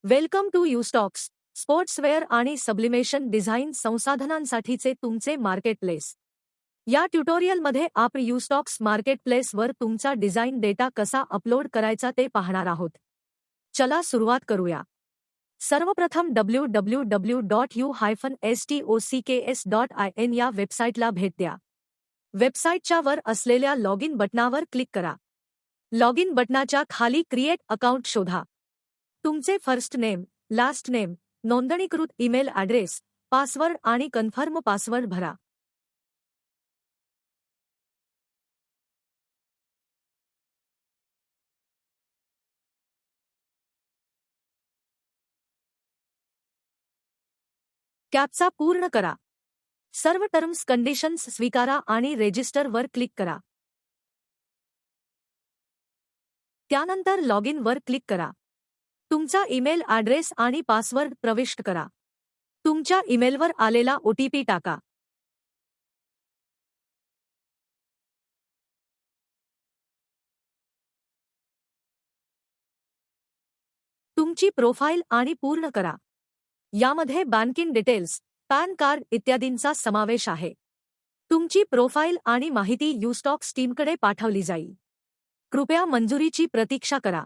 Welcome to यूस्टॉक्स, sportswear आणि sublimation design संसाधनांसाठीचे तुमचे marketplace. या ट्युटोरियलमध्ये आपण यूस्टॉक्स मार्केटप्लेसवर तुमचा डिझाइन डेटा कसा अपलोड करायचा ते पाहणार आहोत. चला सुरुवात करूया. सर्वप्रथम www.u-stockс.in या वेबसाईटला भेट द्या. वेबसाईटच्या वर असलेल्या लॉगिन बटनावर क्लिक करा. लॉगिन बटनाच्या खाली क्रिएट अकाउंट शोधा. तुमचे फर्स्ट नेम, लास्ट नेम, नोंदणीकृत ईमेल ॲड्रेस, पासवर्ड आणि कन्फर्म पासवर्ड भरा. कॅप्चा पूर्ण करा. सर्व टर्म्स कंडिशन्स स्वीकारा आणि रेजिस्टर वर क्लिक करा. त्यानंतर लॉगिन वर क्लिक करा. तुमचा ईमेल ॲड्रेस आणि पासवर्ड प्रविष्ट करा. तुमच्या ईमेलवर आलेला OTP टाका. तुमची प्रोफाईल आणि पूर्ण करा. यामध्ये बँकिंग डिटेल्स, पॅन कार्ड इत्यादींचा समावेश आहे. तुमची प्रोफाईल आणि माहिती यूस्टॉक्स टीमकडे पाठवली जाईल. कृपया मंजुरीची प्रतीक्षा करा.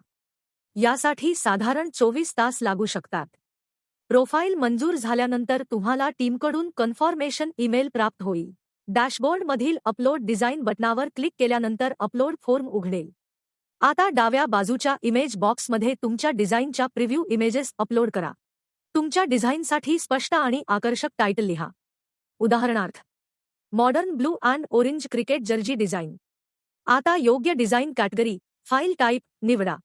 यासाठी साधारण 24 तास लागू शकतात. प्रोफाईल मंजूर झाल्यानंतर तुम्हाला टीमकडून कन्फर्मेशन ईमेल प्राप्त होईल. डॅशबोर्डमधील अपलोड डिझाइन बटनावर क्लिक केल्यानंतर अपलोड फॉर्म उघडेल. आता डाव्या बाजूच्या इमेज बॉक्समध्ये तुमच्या डिझाइनच्या प्रिव्ह्यू इमेजेस अपलोड करा. तुमच्या डिझाइनसाठी स्पष्ट आणि आकर्षक टायटल लिहा. उदाहरणार्थ, modern blue and orange cricket jersey design. आता योग्य डिझाइन कॅटेगरी, फाईल टाईप निवडा.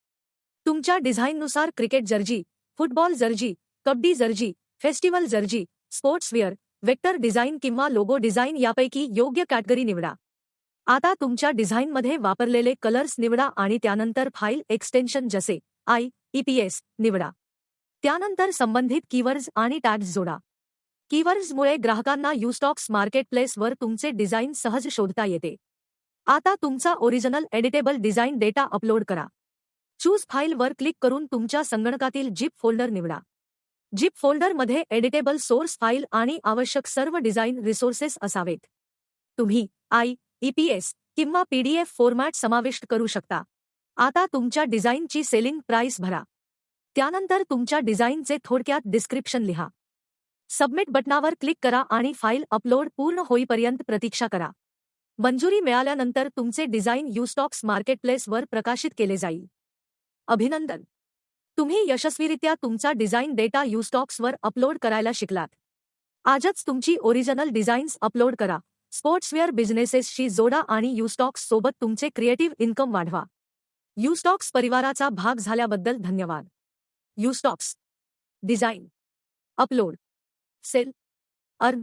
तुमच्या डिझाइननुसार cricket jersey, football jersey, kabaddi jersey, festival jersey, sportswear, vector design किंवा लोगो डिझाइन यापैकी योग्य कॅटेगरी निवडा. आता तुमच्या डिझाइनमध्ये वापरलेले कलर्स निवडा आणि त्यानंतर फाईल एक्सटेन्शन जसे IEPS निवडा. त्यानंतर संबंधित कीवर्ड्स आणि टॅग्स जोडा. कीवर्ड्समुळे ग्राहकांना यूस्टॉक्स मार्केटप्लेसवर तुमचे डिझाइन सहज शोधता येते. आता तुमचा original editable design data upload करा. चूज फाईल वर क्लिक करून तुमच्या संगणकातील झिप फोल्डर निवडा. झिप फोल्डरमध्ये एडिटेबल सोर्स फाईल आणि आवश्यक सर्व डिझाइन रिसोर्सेस असावेत. तुम्ही IEPS किंवा PDF फॉर्मॅट समाविष्ट करू शकता. आता तुमच्या डिझाइनची सेलिंग प्राइस भरा. त्यानंतर तुमच्या डिझाइनचे थोडक्यात डिस्क्रिप्शन लिहा. सबमिट बटनावर क्लिक करा आणि फाईल अपलोड पूर्ण होईपर्यंत प्रतीक्षा करा. मंजुरी मिळाल्यानंतर तुमचे डिझाइन यूस्टॉक्स मार्केटप्लेसवर प्रकाशित केले जाईल. अभिनंदन! तुम्ही यशस्वीरित्या तुमचा डिझाइन डेटा यूस्टॉक्सवर अपलोड करायला शिकलात. आजच तुमची ओरिजिनल डिझाइन्स अपलोड करा, स्पोर्ट्सवेअर बिझनेसेसशी जोडा आणि यूस्टॉक्स सोबत तुमचे क्रिएटिव्ह इन्कम वाढवा. यूस्टॉक्स परिवाराचा भाग झाल्याबद्दल धन्यवाद. यूस्टॉक्स डिझाइन, अपलोड, सेल, अर्न.